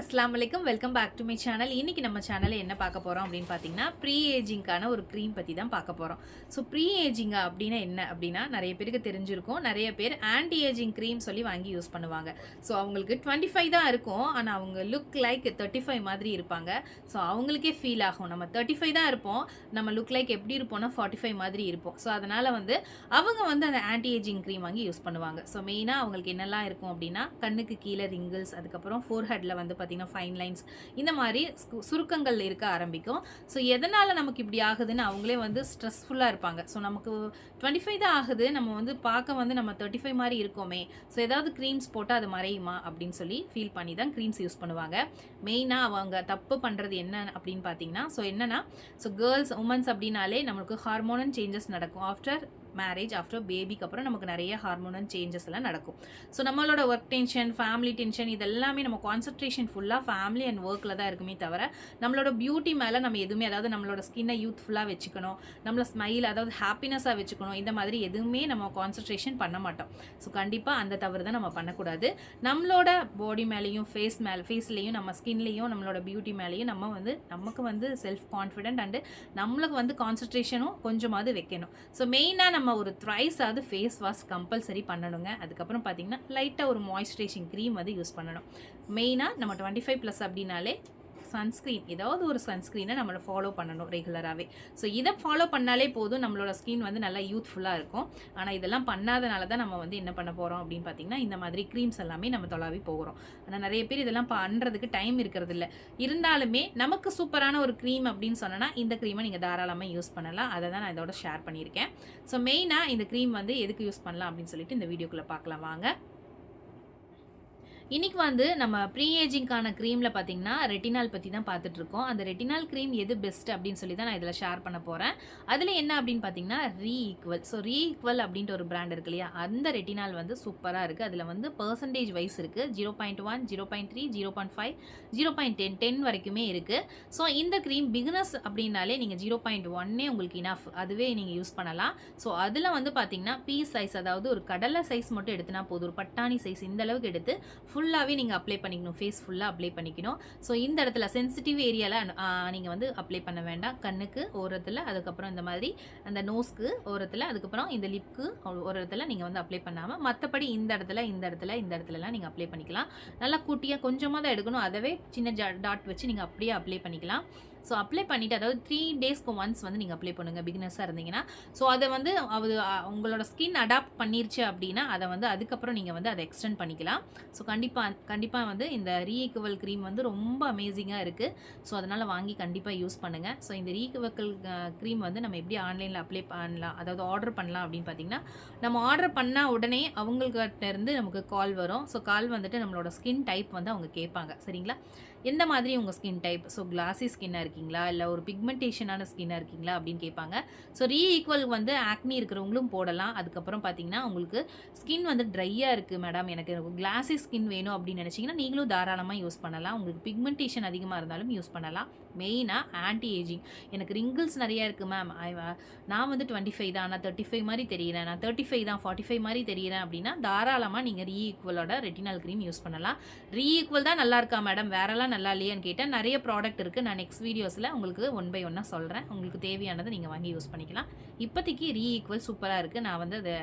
அஸ்ஸலாமு அலைக்கும். Welcome back to my channel. இன்னைக்கு நம்ம சேனலில் என்ன பார்க்க போகிறோம் அப்படின்னு பார்த்தீங்கன்னா, ப்ரீ ஏஜிங்கான ஒரு க்ரீம் பற்றி தான் பார்க்க போகிறோம். ஸோ ப்ரீ ஏஜிங்கா அப்படின்னா என்ன அப்படின்னா, நிறைய பேருக்கு தெரிஞ்சிருக்கும். நிறைய பேர் ஆன்டி ஏஜிங் க்ரீம் சொல்லி வாங்கி யூஸ் பண்ணுவாங்க. ஸோ அவங்களுக்கு 25 தான் இருக்கும், ஆனால் அவங்க லுக் லைக் 35 மாதிரி இருப்பாங்க. ஸோ அவங்களுக்கே ஃபீல் ஆகும், நம்ம 35 தான் இருப்போம், நம்ம லுக் லைக் எப்படி இருப்போம்னா 45 மாதிரி இருப்போம். ஸோ அதனால் அவங்க அந்த ஆன்டி ஏஜிங் க்ரீம் வாங்கி யூஸ் பண்ணுவாங்க. ஸோ மெயினாக அவங்களுக்கு என்னெல்லாம் இருக்கும் அப்படின்னா, கண்ணுக்கு கீழே ரிங்கிள்ஸ், அதுக்கப்புறம் ஃபோர்ஹெட்டில் பார்த்தீங்கன்னா ஃபைன் லைன்ஸ், இந்த மாதிரி சுருக்கங்கள் இருக்க ஆரம்பிக்கும். ஸோ எதனால் நமக்கு இப்படி ஆகுதுன்னு அவங்களே ஸ்ட்ரெஸ்ஃபுல்லாக இருப்பாங்க. ஸோ நமக்கு 25 தான் ஆகுது, நம்ம பார்க்க நம்ம 35 மாதிரி இருக்கோமே, ஸோ ஏதாவது க்ரீம்ஸ் போட்டால் அது மறையுமா அப்படின்னு சொல்லி ஃபீல் பண்ணி தான் க்ரீம்ஸ் யூஸ் பண்ணுவாங்க. மெயினாக அவங்க தப்பு பண்ணுறது என்ன அப்படின்னு பார்த்தீங்கன்னா, ஸோ கேர்ள்ஸ் உமன்ஸ் அப்படின்னாலே நம்மளுக்கு ஹார்மோனல் சேஞ்சஸ் நடக்கும். ஆஃப்டர் மேரேஜ், ஆஃப்டர் பேபிக்கு அப்புறம் நமக்கு நிறைய ஹார்மோனல் சேஞ்சஸ் எல்லாம் நடக்கும். ஸோ நம்மளோட ஒர்க் டென்ஷன், ஃபேமிலி டென்ஷன், இதெல்லாமே நம்ம கான்சன்ட்ரேஷன் ஃபுல்லாக ஃபேமிலி அண்ட் ஒர்க்கில் தான் இருக்குமே தவிர, நம்மளோட பியூட்டி மேலே நம்ம எதுவுமே, அதாவது நம்மளோட ஸ்கின்னை யூத்ஃபுல்லாக வச்சுக்கணும், நம்மளை ஸ்மைல், அதாவது ஹாப்பினஸாக வச்சுக்கணும், இந்த மாதிரி எதுவுமே நம்ம கான்சன்ட்ரேஷன் பண்ண மாட்டோம். ஸோ கண்டிப்பாக அந்த தவறு தான் நம்ம பண்ணக்கூடாது. நம்மளோட பாடி மேலேயும் ஃபேஸ்லேயும் நம்ம ஸ்கின்லேயும் நம்மளோட பியூட்டி மேலேயும் நமக்கு செல்ஃப் கான்ஃபிடென்ட் அண்டு நம்மளுக்கு கான்சன்ட்ரேஷனும் கொஞ்சமாவது வைக்கணும். ஸோ மெயினாக நம்ம ஒரு த்ரைஸ் ஆகுது ஃபேஸ் வாஷ் கம்பல்சரி பண்ணணுங்க. அதுக்கப்புறம் பார்த்தீங்கன்னா லைட்டாக ஒரு மாய்ஸ்சரைசிங் க்ரீம் யூஸ் பண்ணணும். மெயினாக நம்ம 25+ அப்படின்னாலே சன்ஸ்க்ரீன், ஏதாவது ஒரு சன்ஸ்க்ரீனை நம்மளை ஃபாலோ பண்ணணும் ரெகுலராகவே. ஸோ இதை ஃபாலோ பண்ணாலே போதும், நம்மளோட ஸ்கின் நல்லா யூத்ஃபுல்லாக இருக்கும். ஆனால் இதெல்லாம் பண்ணாதனால தான் நம்ம என்ன பண்ண போகிறோம் அப்படின்னு பார்த்தீங்கன்னா, இந்த மாதிரி க்ரீம்ஸ் எல்லாமே நம்ம தொலாவி போகிறோம். ஆனால் நிறைய பேர் இதெல்லாம் பண்ணுறதுக்கு டைம் இருக்கிறது இல்லை. இருந்தாலுமே நமக்கு சூப்பரான ஒரு க்ரீம் அப்படின்னு சொன்னால் இந்த க்ரீமை நீங்கள் தாராளமாக யூஸ் பண்ணலாம். அதை தான் நான் இதோட ஷேர் பண்ணியிருக்கேன். ஸோ மெயினாக இந்த க்ரீம் எதுக்கு யூஸ் பண்ணலாம் அப்படின்னு சொல்லிட்டு இந்த வீடியோக்குள்ளே பார்க்கலாம் வாங்க. இன்றைக்கி நம்ம ப்ரீ ஏஜிங்கான க்ரீமில் பார்த்தீங்கன்னா ரெட்டினால் பற்றி தான் பார்த்துட்ருக்கோம். அந்த ரெட்டினால் க்ரீம் எது பெஸ்ட் அப்படின்னு சொல்லி தான் நான் இதில் ஷேர் பண்ண போகிறேன். அதில் என்ன அப்படின்னு பார்த்தீங்கன்னா ரீஈக்குவல். ஸோ ரீஈக்குவல் அப்படின்ட்டு ஒரு பிராண்ட் இருக்கு இல்லையா, அந்த ரெட்டினால் சூப்பராக இருக்குது. அதில் பர்சன்டேஜ் வைஸ் இருக்குது. 0.1, 0.3, 0.5, 0.10 வரைக்குமே இருக்குது. ஸோ இந்த க்ரீம் பிகினர்ஸ் அப்படின்னாலே நீங்கள் 0.1 உங்களுக்கு இனஃப், அதுவே நீங்கள் யூஸ் பண்ணலாம். ஸோ அதில் பார்த்தீங்கன்னா பீஸ் சைஸ், அதாவது ஒரு கடலை சைஸ் மட்டும் எடுத்துனா போதும், ஒரு பட்டாணி சைஸ் இந்த அளவுக்கு எடுத்து ஃபுல்லாகவே நீங்கள் அப்ளை பண்ணிக்கணும், ஃபேஸ் ஃபுல்லாக அப்ளை பண்ணிக்கணும். ஸோ இந்த இடத்துல சென்சிட்டிவ் ஏரியாவில் நீங்கள் அப்ளை பண்ண வேண்டாம். கண்ணுக்கு ஓரத்தில், அதுக்கப்புறம் இந்த மாதிரி அந்த நோஸ்க்கு ஓரத்தில், அதுக்கப்புறம் இந்த லிப்க்கு ஓரத்தில் நீங்கள் அப்ளை பண்ணாமல் மற்றபடி இந்த இடத்துலலாம் நீங்கள் அப்ளை பண்ணிக்கலாம். நல்லா குட்டியாக கொஞ்சமாக தான் எடுக்கணும், அதவே சின்ன டாட் வச்சு நீங்கள் அப்படியே அப்ளை பண்ணிக்கலாம். ஸோ அப்ளை பண்ணிவிட்டு, அதாவது 3 டேஸ்க்கு ஒன்ஸ் நீங்கள் அப்ளை பண்ணுங்கள் பிகினர்ஸாக இருந்தீங்கன்னா. ஸோ அதை உங்களோட ஸ்கின் அடாப்ட் பண்ணிருச்சு அப்படின்னா அதை அதுக்கப்புறம் நீங்கள் அதை எக்ஸ்டெண்ட் பண்ணிக்கலாம். ஸோ கண்டிப்பாக இந்த ரீஈக்குவல் க்ரீம் ரொம்ப அமேசிங்காக இருக்குது. ஸோ அதனால் வாங்கி கண்டிப்பாக யூஸ் பண்ணுங்கள். ஸோ இந்த ரீஈக்குவல் க்ரீம் நம்ம எப்படி ஆன்லைனில் அப்ளை பண்ணலாம், அதாவது ஆர்டர் பண்ணலாம் அப்படின்னு பார்த்தீங்கன்னா, நம்ம ஆர்டர் பண்ணால் உடனே அவங்கள்கிட்டேருந்து நமக்கு கால் வரும். ஸோ கால் நம்மளோட ஸ்கின் டைப் அவங்க கேட்பாங்க. சரிங்களா, எந்த மாதிரி உங்கள் ஸ்கின் டைப், ஸோ கிளாசி ஸ்கின்னாக இருக்கீங்களா, இல்லை ஒரு பிக்மெண்டேஷனான ஸ்கின்னாக இருக்கீங்களா அப்படின்னு கேட்பாங்க. ஸோ ரீஈக்குவல் ஆக்னி இருக்கிறவங்களும் போடலாம். அதுக்கப்புறம் பார்த்தீங்கன்னா, உங்களுக்கு ஸ்கின் ட்ரையாக இருக்குது மேடம், எனக்கு கிளாசி ஸ்கின் வேணும் அப்படின்னு நினச்சிங்கன்னா நீங்களும் தாராளமாக யூஸ் பண்ணலாம். உங்களுக்கு பிக்மெண்டேஷன் அதிகமாக இருந்தாலும் யூஸ் பண்ணலாம். மெயினாக ஆன்டி ஏஜிங், எனக்கு ரிங்கிள்ஸ் நிறையா இருக்குது மேம், நான் 25 தான், நான் 35 மாதிரி தெரிகிறேன், நான் 35 தான் 45 மாதிரி தெரிகிறேன் அப்படின்னா தாராளமாக நீங்கள் ரீஈக்குவலோட ரெட்டினால் க்ரீம் யூஸ் பண்ணலாம். ரீஈக்குவல் தான் நல்லா இருக்கா மேடம், வேறெல்லாம் நல்லா இல்லையான்னு கேட்டால் நிறைய ப்ராடக்ட் இருக்குது. நான் நெக்ஸ்ட் வீடியோஸில் உங்களுக்கு 1 by 1 சொல்கிறேன். உங்களுக்கு தேவையானதை நீங்கள் வாங்கி யூஸ் பண்ணிக்கலாம். இப்போதைக்கு ரீஈக்குவல் சூப்பராக இருக்குது. நான் அதை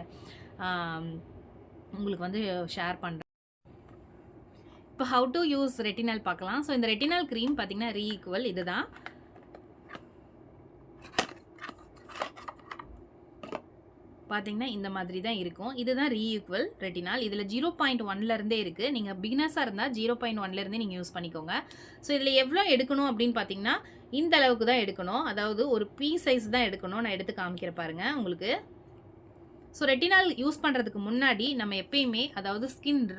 உங்களுக்கு ஷேர் பண்ணுறேன். இப்போ ஹவு டு யூஸ் ரெட்டினால் பார்க்கலாம். ஸோ இந்த ரெட்டினால் க்ரீம் பார்த்தீங்கன்னா ரீஈக்குவல் இதுதான். பார்த்தீங்கன்னா இந்த மாதிரி தான் இருக்கும். இதுதான் ரீஈக்குவல் ரெட்டினால். இதில் 0.1லேருந்தே இருக்குது. நீங்கள் பிகினர்ஸாக இருந்தால் 0.1லேருந்தே நீங்கள் யூஸ் பண்ணிக்கோங்க. ஸோ இதில் எவ்வளோ எடுக்கணும் அப்படின்னு பார்த்தீங்கன்னா, இந்த அளவுக்கு தான் எடுக்கணும். அதாவது ஒரு பீ சைஸ் தான் எடுக்கணும். நான் எடுத்து காமிக்கிற பாருங்கள் உங்களுக்கு. ஸோ ரெட்டினால் யூஸ் பண்ணுறதுக்கு முன்னாடி நம்ம எப்பயுமே, அதாவது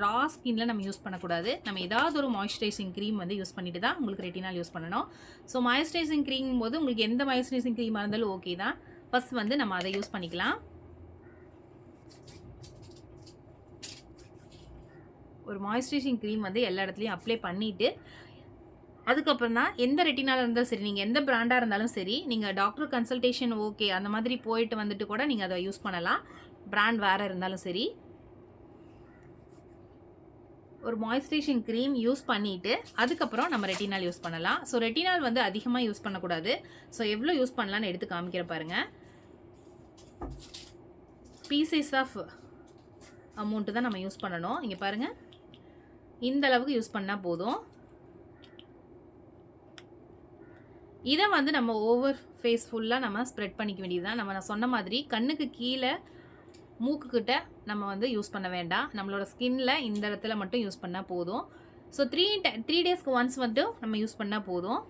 ரா ஸ்கின்ல நம்ம யூஸ் பண்ணக்கூடாது. நம்ம ஏதாவது ஒரு மாய்ஸ்சரைசிங் க்ரீம் யூஸ் பண்ணிட்டு தான் உங்களுக்கு ரெட்டினால் யூஸ் பண்ணணும். ஸோ மாய்ஸ்சரைசிங் க்ரீம் போது உங்களுக்கு எந்த மாய்ஸ்சரைசிங் க்ரீமாக இருந்தாலும் ஓகே தான். ஃபர்ஸ்ட் நம்ம அதை யூஸ் பண்ணிக்கலாம். ஒரு மாய்ஸ்சரைசிங் க்ரீம் எல்லா இடத்துலையும் அப்ளை பண்ணிவிட்டு, அதுக்கப்புறம் தான் எந்த ரெட்டினால இருந்தாலும் சரி, நீங்கள் எந்த பிராண்டாக இருந்தாலும் சரி, நீங்கள் டாக்டர் கன்சல்டேஷன் ஓகே அந்த மாதிரி போயிட்டு கூட நீங்கள் அதை யூஸ் பண்ணலாம். பிராண்ட் வேறு இருந்தாலும் சரி. ஒரு மாய்ஸ்சரைசிங் க்ரீம் யூஸ் பண்ணிவிட்டு அதுக்கப்புறம் நம்ம ரெட்டினால் யூஸ் பண்ணலாம். ஸோ ரெட்டினால் வந்து அதிகமாக யூஸ் பண்ணக்கூடாது. ஸோ எவ்வளோ யூஸ் பண்ணலான்னு எடுத்து காமிக்கிற பாருங்கள். பீசஸ் ஆஃப் அமௌண்ட்டு தான் நம்ம யூஸ் பண்ணணும். இங்கே பாருங்கள், இந்த அளவுக்கு யூஸ் பண்ணால் போதும். இதை வந்து நம்ம ஓவர் ஃபேஸ் ஃபுல்லாக நம்ம ஸ்ப்ரெட் பண்ணிக்க வேண்டியது தான். நான் சொன்ன மாதிரி கண்ணுக்கு கீழே மூக்குக்கிட்ட நம்ம வந்து யூஸ் பண்ண வேண்டாம். நம்மளோட ஸ்கின்ல இந்த இடத்துல மட்டும் யூஸ் பண்ணால் போதும். ஸோ 3 டேஸ்க்கு ஒன்ஸ் வந்து நம்ம யூஸ் பண்ணால் போதும்.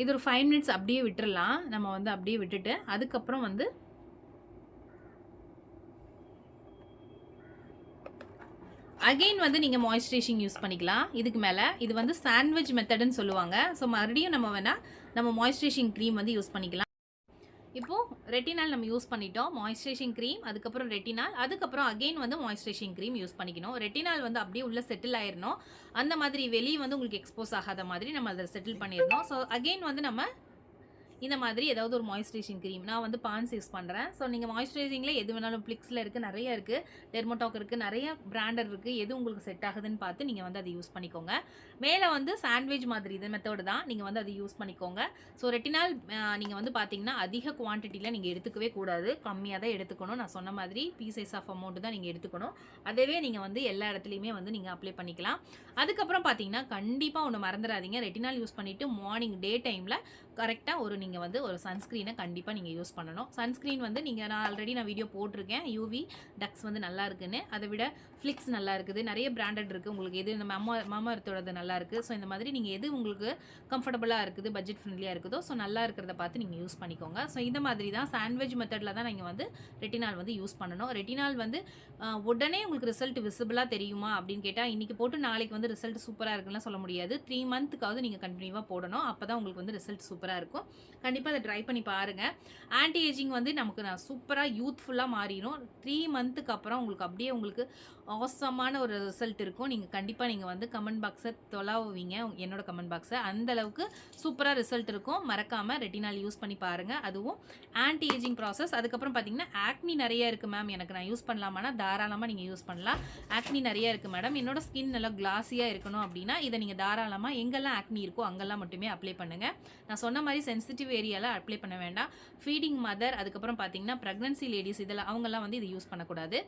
இது ஒரு 5 மினிட்ஸ் அப்படியே விட்டுறலாம். நம்ம வந்து அப்படியே விட்டுட்டு அதுக்கப்புறம் வந்து அகெயின் வந்து நீங்கள் மாய்ஸ்சரைசிங் யூஸ் பண்ணிக்கலாம். இதுக்கு மேலே இது வந்து சாண்ட்விச் மெத்தடுன்னு சொல்லுவாங்க. ஸோ மறுபடியும் நம்ம வேணால் நம்ம மாய்ஸ்சரைசிங் க்ரீம் வந்து யூஸ் பண்ணிக்கலாம். இப்போது ரெட்டினால் நம்ம யூஸ் பண்ணிட்டோம். மாய்ஸ்சரைசிங் க்ரீம், அதுக்கப்புறம் ரெட்டினால், அதுக்கப்புறம் அகெயின் வந்து மாய்ஸ்சரைசிங் க்ரீம் யூஸ் பண்ணிக்கணும். ரெட்டினால் வந்து அப்படியே உள்ளே செட்டில் ஆயிடணும். அந்த மாதிரி வெளியே வந்து உங்களுக்கு எக்ஸ்போஸ் ஆகாத மாதிரி நம்ம அதை செட்டில் பண்ணிடணும். ஸோ அகெயின் வந்து நம்ம இந்த மாதிரி ஏதாவது ஒரு மாய்ஸ்சரைசிங் க்ரீம், நான் வந்து பான்ஸ் யூஸ் பண்ணுறேன். ஸோ நீங்கள் மாய்ஸ்சரைசிங்கில் எது வேணாலும் பிளிக்ஸில் இருக்குது, நிறைய இருக்குது, டெர்மோடாக் இருக்குது, நிறைய பிராண்டட் இருக்குது. எது உங்களுக்கு செட் ஆகுதுன்னு பார்த்து நீங்கள் வந்து அதை யூஸ் பண்ணிக்கோங்க. மேலே வந்து சாண்ட்விச் மாதிரி இது மெத்தோடு தான், நீங்கள் வந்து அதை யூஸ் பண்ணிக்கோங்க. ஸோ ரெட்டினால் நீங்கள் வந்து பார்த்தீங்கன்னா அதிக குவான்டிட்டியில் நீங்கள் எடுத்துக்கவே கூடாது, கம்மியாக தான் எடுத்துக்கணும். நான் சொன்ன மாதிரி பீசஸ் ஆஃப் அமௌண்ட் தான் நீங்கள் எடுத்துக்கணும். அதவே நீங்கள் வந்து எல்லா இடத்துலையுமே வந்து நீங்கள் அப்ளை பண்ணிக்கலாம். அதுக்கப்புறம் பார்த்தீங்கன்னா கண்டிப்பாக ஒன்று மறந்துடாதீங்க, ரெட்டினால் யூஸ் பண்ணிவிட்டு மார்னிங் டே டைமில் கரெக்டாக நீங்கள் வந்து ஒரு சன்ஸ்க்ரீனை கண்டிப்பாக நீங்கள் யூஸ் பண்ணணும். சன்ஸ்க்ரீன் வந்து நான் ஆல்ரெடி வீடியோ போட்டிருக்கேன். யூவி டக்ஸ் வந்து நல்லா இருக்குன்னு, அதை விட ஃப்ளிக்ஸ் நல்லா இருக்குது, நிறைய பிராண்டட் இருக்குது. உங்களுக்கு எது இந்த மாமா எர்த்தோடது நல்லா இருக்குது. ஸோ இந்த மாதிரி நீங்கள் எது உங்களுக்கு கம்ஃபர்டபுளாக இருக்குது, பட்ஜெட் ஃப்ரெண்ட்லியாக இருக்குதோ, ஸோ நல்லா இருக்கிறத பார்த்து நீங்கள் யூஸ் பண்ணிக்கோங்க. ஸோ இந்த மாதிரி தான் சாண்ட்விச் மெத்தடில் தான் நீங்கள் வந்து ரெட்டினால் வந்து யூஸ் பண்ணணும். ரெட்டினால் வந்து உடனே உங்களுக்கு ரிசல்ட் விசிபிளாக தெரியுமா அப்படின்னு கேட்டால் இன்றைக்கி போட்டு நாளைக்கு வந்து ரிசல்ட் சூப்பராக இருக்குன்னு சொல்ல முடியாது. 3 மந்த்துக்காவது நீங்கள் கண்டினியூவாக போடணும். அப்போ தான் உங்களுக்கு வந்து ரிசல்ட் சூப்பராக இருக்கும். கண்டிப்பாக அதை ட்ரை பண்ணி பாருங்கள். ஆன்டி ஏஜிங் வந்து நமக்கு சூப்பராக யூத்ஃபுல்லாக மாறிடும். 3 மந்த்துக்கு அப்புறம் உங்களுக்கு அப்படியே உங்களுக்கு ஆசமான ஒரு ரிசல்ட் இருக்கும். நீங்கள் கண்டிப்பாக நீங்கள் வந்து கமெண்ட் பாக்ஸை தொலாவுவீங்க, என்னோட கமெண்ட் பாக்ஸை. அந்தளவுக்கு சூப்பராக ரிசல்ட் இருக்கும். மறக்காமல் ரெட்டினால் யூஸ் பண்ணி பாருங்கள். அதுவும் ஆன்டி ஏஜிங் ப்ராசஸ். அதுக்கப்புறம் பார்த்தீங்கன்னா ஆக்னி நிறைய இருக்குது மேம், எனக்கு நான் யூஸ் பண்ணலாமான்னா தாராளமாக நீங்கள் யூஸ் பண்ணலாம். ஆக்னி நிறைய இருக்குது மேடம், என்னோட ஸ்கின் நல்லா கிளாஸியாக இருக்கணும் அப்படின்னா இதை நீங்கள் தாராளமாக எங்கெல்லாம் ஆக்னி இருக்கோ அங்கெல்லாம் மட்டுமே அப்ளை பண்ணுங்கள். நான் சொன்ன மாதிரி சென்சிட்டிவ் ஏரியாவில் அப்ளை பண்ண வேண்டாம். ஃபீடிங் மதர், அதுக்கப்புறம் பார்த்தீங்கன்னா ப்ரெக்னன்சி லேடிஸ், இதெல்லாம் அவங்கெல்லாம் வந்து இது யூஸ் பண்ணக்கூடாது.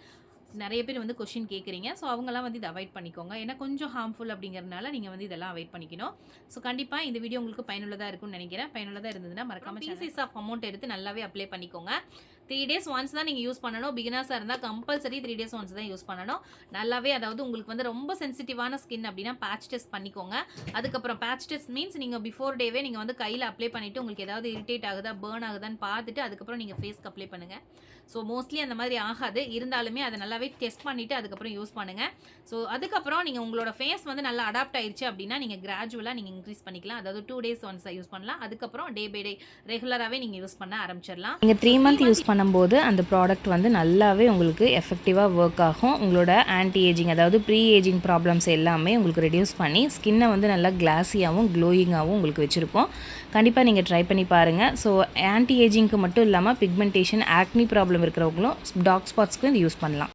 நிறைய பேர் வந்து கொஸ்டின் கேட்குறீங்க. ஸோ அவங்கெல்லாம் வந்து இதை அவாய்ட் பண்ணிக்கோங்க. ஏன்னா கொஞ்சம் ஹார்ம்ஃபுல் அப்படிங்கிறதுனால நீங்கள் வந்து இதெல்லாம் அவாய்ட் பண்ணிக்கணும். ஸோ கண்டிப்பாக இந்த வீடியோ உங்களுக்கு பயனுள்ளதாக இருக்கும்னு நினைக்கிறேன். பயனுள்ளதாக இருந்ததுன்னா மறக்காம பீசஸ் ஆஃப் அமௌண்ட் எடுத்து நல்லாவே அப்ளை பண்ணிக்கோங்க. 3 டேஸ் ஒன்ஸ் தான் நீங்கள் யூஸ் பண்ணணும். பிகினர்ஸாக இருந்தால் கம்பல்சரி 3 டேஸ் ஒன்ஸ் தான் யூஸ் பண்ணணும். நல்லாவே, அதாவது உங்களுக்கு வந்து ரொம்ப சென்சிட்டிவான ஸ்கின் அப்படின்னா பேட்ச் டெஸ்ட் பண்ணிக்கோங்க. அதுக்கப்புறம் பேட்ச் டெஸ்ட் மீன்ஸ் நீங்கள் பிஃபோர் டேவே நீங்கள் வந்து கையில் அப்ளை பண்ணிவிட்டு உங்களுக்கு ஏதாவது இரிட்டேட் ஆகுதா, பேர்ன் ஆகுதான்னு பார்த்துட்டு அதுக்கப்புறம் நீங்கள் ஃபேஸ்க்கு அப்ளை பண்ணுங்கள். ஸோ மோஸ்ட்லி அந்த மாதிரி ஆகாது, இருந்தாலுமே அதை நல்லாவே டெஸ்ட் பண்ணிவிட்டு அதுக்கப்புறம் யூஸ் பண்ணுங்கள். ஸோ அதுக்கப்புறம் நீங்கள் உங்களோட ஃபேஸ் வந்து நல்லா அடாப்ட் ஆயிடுச்சு அப்படின்னா நீங்கள் கிராஜுவலாக நீங்கள் இன்க்ரீஸ் பண்ணிக்கலாம். அதாவது 2 டேஸ் ஒன்ஸ் யூஸ் பண்ணலாம். அதுக்கப்புறம் டே பை டே ரெகுலராகவே நீங்கள் யூஸ் பண்ண ஆரம்பிச்சிடலாம். நீங்கள் 3 மந்த் யூஸ் பண்ணும்போது அந்த ப்ராடக்ட் வந்து நல்லாவே உங்களுக்கு எஃபெக்டிவாக ஒர்க் ஆகும். உங்களோட ஆன்டி ஏஜிங், அதாவது ப்ரீ ஏஜிங் ப்ராப்ளம்ஸ் எல்லாமே உங்களுக்கு ரெடியூஸ் பண்ணி ஸ்கின்னை வந்து நல்லா கிளாஸியாகவும் க்ளோயிங்காகவும் உங்களுக்கு வச்சுருக்கோம். கண்டிப்பாக நீங்கள் ட்ரை பண்ணி பாருங்கள். ஸோ ஆன்டி ஏஜிங்க்கு மட்டும் இல்லாமல் பிக்மெண்டேஷன், ஆக்னி ப்ராப்ளம் இருக்கிறவங்களும் டார்க் ஸ்பாட்ஸ்க்கும் இது யூஸ் பண்ணலாம்.